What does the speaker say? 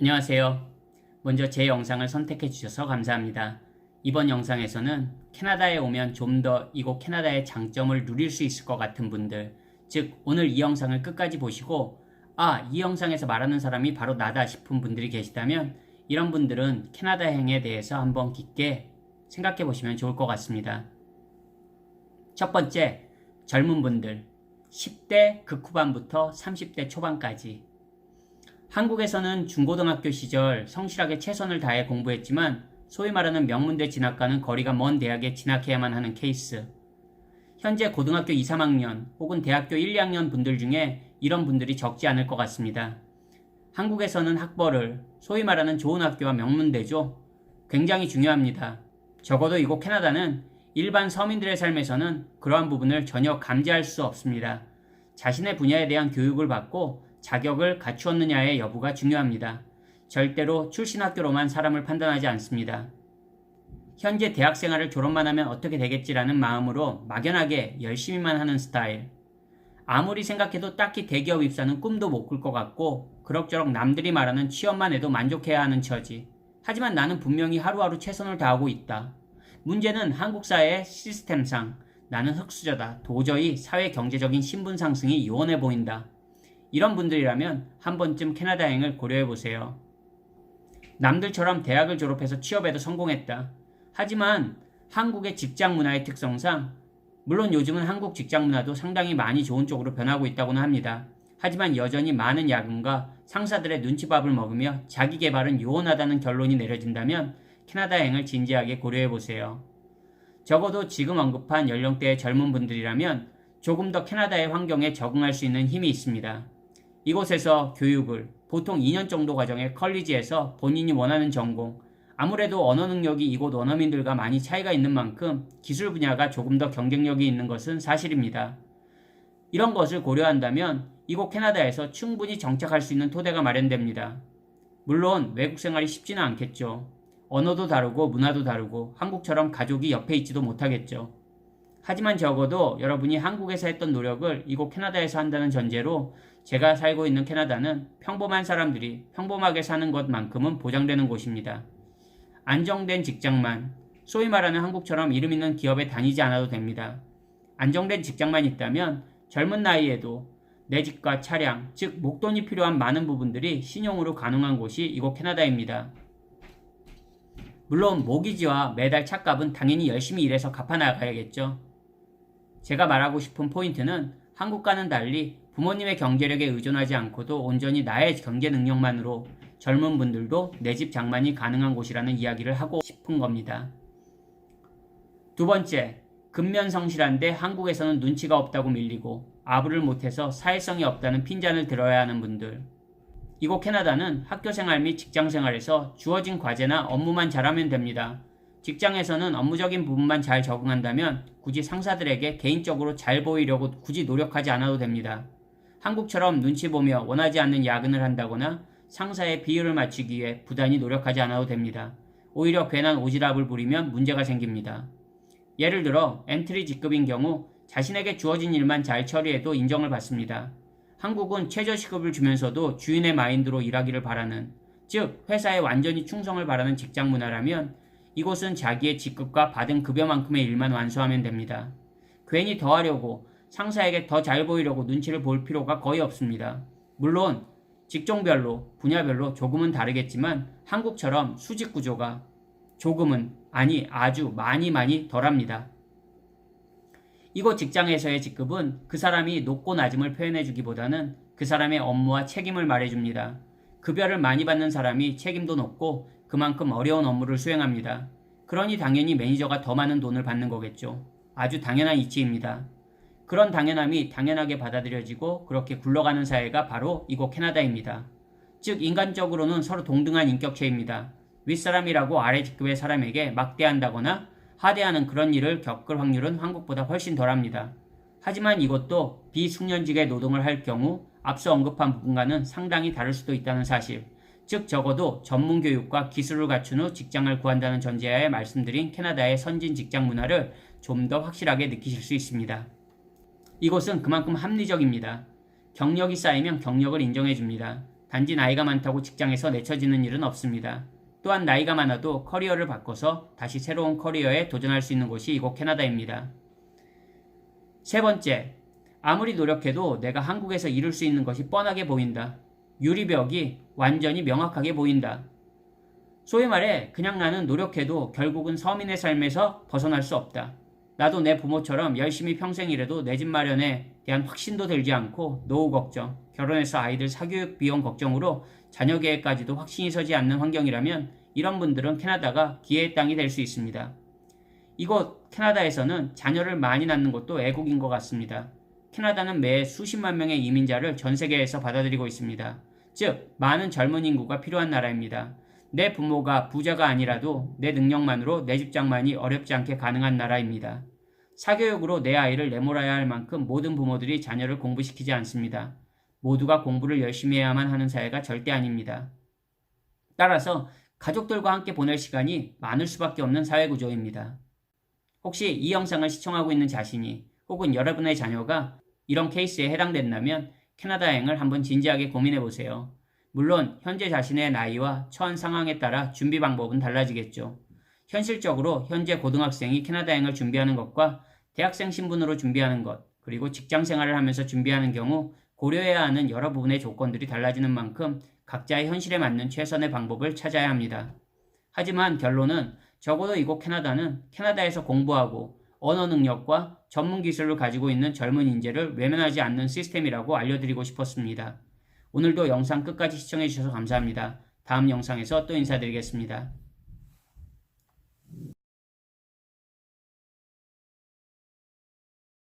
안녕하세요. 먼저 제 영상을 선택해 주셔서 감사합니다. 이번 영상에서는 캐나다에 오면 좀 더 이곳 캐나다의 장점을 누릴 수 있을 것 같은 분들, 즉 오늘 이 영상을 끝까지 보시고 이 영상에서 말하는 사람이 바로 나다 싶은 분들이 계시다면 이런 분들은 캐나다행에 대해서 한번 깊게 생각해 보시면 좋을 것 같습니다. 첫 번째, 젊은 분들, 10대 극후반부터 30대 초반까지. 한국에서는 중고등학교 시절 성실하게 최선을 다해 공부했지만 소위 말하는 명문대 진학과는 거리가 먼 대학에 진학해야만 하는 케이스. 현재 고등학교 2, 3학년 혹은 대학교 1, 2학년 분들 중에 이런 분들이 적지 않을 것 같습니다. 한국에서는 학벌을 소위 말하는 좋은 학교와 명문대죠. 굉장히 중요합니다. 적어도 이곳 캐나다는 일반 서민들의 삶에서는 그러한 부분을 전혀 감지할 수 없습니다. 자신의 분야에 대한 교육을 받고 자격을 갖추었느냐의 여부가 중요합니다. 절대로 출신 학교로만 사람을 판단하지 않습니다. 현재 대학 생활을 졸업만 하면 어떻게 되겠지라는 마음으로 막연하게 열심히만 하는 스타일. 아무리 생각해도 딱히 대기업 입사는 꿈도 못 꿀 것 같고 그럭저럭 남들이 말하는 취업만 해도 만족해야 하는 처지. 하지만 나는 분명히 하루하루 최선을 다하고 있다. 문제는 한국 사회의 시스템상 나는 흙수저다. 도저히 사회 경제적인 신분 상승이 요원해 보인다. 이런 분들이라면 한 번쯤 캐나다행을 고려해보세요. 남들처럼 대학을 졸업해서 취업에도 성공했다. 하지만 한국의 직장 문화의 특성상 물론 요즘은 한국 직장 문화도 상당히 많이 좋은 쪽으로 변하고 있다고는 합니다. 하지만 여전히 많은 야근과 상사들의 눈치밥을 먹으며 자기 개발은 요원하다는 결론이 내려진다면 캐나다행을 진지하게 고려해보세요. 적어도 지금 언급한 연령대의 젊은 분들이라면 조금 더 캐나다의 환경에 적응할 수 있는 힘이 있습니다. 이곳에서 교육을 보통 2년 정도 과정의 컬리지에서 본인이 원하는 전공, 아무래도 언어 능력이 이곳 원어민들과 많이 차이가 있는 만큼 기술 분야가 조금 더 경쟁력이 있는 것은 사실입니다. 이런 것을 고려한다면 이곳 캐나다에서 충분히 정착할 수 있는 토대가 마련됩니다. 물론 외국 생활이 쉽지는 않겠죠. 언어도 다르고 문화도 다르고 한국처럼 가족이 옆에 있지도 못하겠죠. 하지만 적어도 여러분이 한국에서 했던 노력을 이곳 캐나다에서 한다는 전제로 제가 살고 있는 캐나다는 평범한 사람들이 평범하게 사는 것만큼은 보장되는 곳입니다. 안정된 직장만, 소위 말하는 한국처럼 이름 있는 기업에 다니지 않아도 됩니다. 안정된 직장만 있다면 젊은 나이에도 내 집과 차량, 즉 목돈이 필요한 많은 부분들이 신용으로 가능한 곳이 이곳 캐나다입니다. 물론 모기지와 매달 차값은 당연히 열심히 일해서 갚아나가야겠죠. 제가 말하고 싶은 포인트는 한국과는 달리 부모님의 경제력에 의존하지 않고도 온전히 나의 경제 능력만으로 젊은 분들도 내 집 장만이 가능한 곳이라는 이야기를 하고 싶은 겁니다. 두 번째, 근면성실한데 한국에서는 눈치가 없다고 밀리고 아부를 못해서 사회성이 없다는 핀잔을 들어야 하는 분들. 이곳 캐나다는 학교생활 및 직장생활에서 주어진 과제나 업무만 잘하면 됩니다. 직장에서는 업무적인 부분만 잘 적응한다면 굳이 상사들에게 개인적으로 잘 보이려고 굳이 노력하지 않아도 됩니다. 한국처럼 눈치 보며 원하지 않는 야근을 한다거나 상사의 비율을 맞추기 위해 부단히 노력하지 않아도 됩니다. 오히려 괜한 오지랖을 부리면 문제가 생깁니다. 예를 들어 엔트리 직급인 경우 자신에게 주어진 일만 잘 처리해도 인정을 받습니다. 한국은 최저시급을 주면서도 주인의 마인드로 일하기를 바라는, 즉 회사에 완전히 충성을 바라는 직장 문화라면 이곳은 자기의 직급과 받은 급여만큼의 일만 완수하면 됩니다. 괜히 더 하려고 상사에게 더 잘 보이려고 눈치를 볼 필요가 거의 없습니다. 물론 직종별로 분야별로 조금은 다르겠지만 한국처럼 수직 구조가 조금은 아니 아주 많이 덜합니다. 이곳 직장에서의 직급은 그 사람이 높고 낮음을 표현해주기보다는 그 사람의 업무와 책임을 말해줍니다. 급여를 많이 받는 사람이 책임도 높고 그만큼 어려운 업무를 수행합니다. 그러니 당연히 매니저가 더 많은 돈을 받는 거겠죠. 아주 당연한 이치입니다. 그런 당연함이 당연하게 받아들여지고 그렇게 굴러가는 사회가 바로 이곳 캐나다입니다. 즉 인간적으로는 서로 동등한 인격체입니다. 윗사람이라고 아래 직급의 사람에게 막대한다거나 하대하는 그런 일을 겪을 확률은 한국보다 훨씬 덜합니다. 하지만 이것도 비숙련직의 노동을 할 경우 앞서 언급한 부분과는 상당히 다를 수도 있다는 사실, 즉 적어도 전문 교육과 기술을 갖춘 후 직장을 구한다는 전제하에 말씀드린 캐나다의 선진 직장 문화를 좀 더 확실하게 느끼실 수 있습니다. 이곳은 그만큼 합리적입니다. 경력이 쌓이면 경력을 인정해줍니다. 단지 나이가 많다고 직장에서 내쳐지는 일은 없습니다. 또한 나이가 많아도 커리어를 바꿔서 다시 새로운 커리어에 도전할 수 있는 곳이 이곳 캐나다입니다. 세 번째, 아무리 노력해도 내가 한국에서 이룰 수 있는 것이 뻔하게 보인다. 유리벽이 완전히 명확하게 보인다. 소위 말해 그냥 나는 노력해도 결국은 서민의 삶에서 벗어날 수 없다. 나도 내 부모처럼 열심히 평생 일해도 내 집 마련에 대한 확신도 들지 않고 노후 걱정, 결혼해서 아이들 사교육 비용 걱정으로 자녀 계획까지도 확신이 서지 않는 환경이라면 이런 분들은 캐나다가 기회의 땅이 될 수 있습니다. 이곳 캐나다에서는 자녀를 많이 낳는 것도 애국인 것 같습니다. 캐나다는 매 수십만 명의 이민자를 전 세계에서 받아들이고 있습니다. 즉, 많은 젊은 인구가 필요한 나라입니다. 내 부모가 부자가 아니라도 내 능력만으로 내 집장만이 어렵지 않게 가능한 나라입니다. 사교육으로 내 아이를 내몰아야 할 만큼 모든 부모들이 자녀를 공부시키지 않습니다. 모두가 공부를 열심히 해야만 하는 사회가 절대 아닙니다. 따라서 가족들과 함께 보낼 시간이 많을 수밖에 없는 사회 구조입니다. 혹시 이 영상을 시청하고 있는 자신이 혹은 여러분의 자녀가 이런 케이스에 해당된다면 캐나다 여행을 한번 진지하게 고민해 보세요. 물론 현재 자신의 나이와 처한 상황에 따라 준비 방법은 달라지겠죠. 현실적으로 현재 고등학생이 캐나다 여행을 준비하는 것과 대학생 신분으로 준비하는 것, 그리고 직장 생활을 하면서 준비하는 경우 고려해야 하는 여러 부분의 조건들이 달라지는 만큼 각자의 현실에 맞는 최선의 방법을 찾아야 합니다. 하지만 결론은 적어도 이곳 캐나다는 캐나다에서 공부하고 언어 능력과 전문 기술을 가지고 있는 젊은 인재를 외면하지 않는 시스템이라고 알려드리고 싶었습니다. 오늘도 영상 끝까지 시청해주셔서 감사합니다. 다음 영상에서 또 인사드리겠습니다.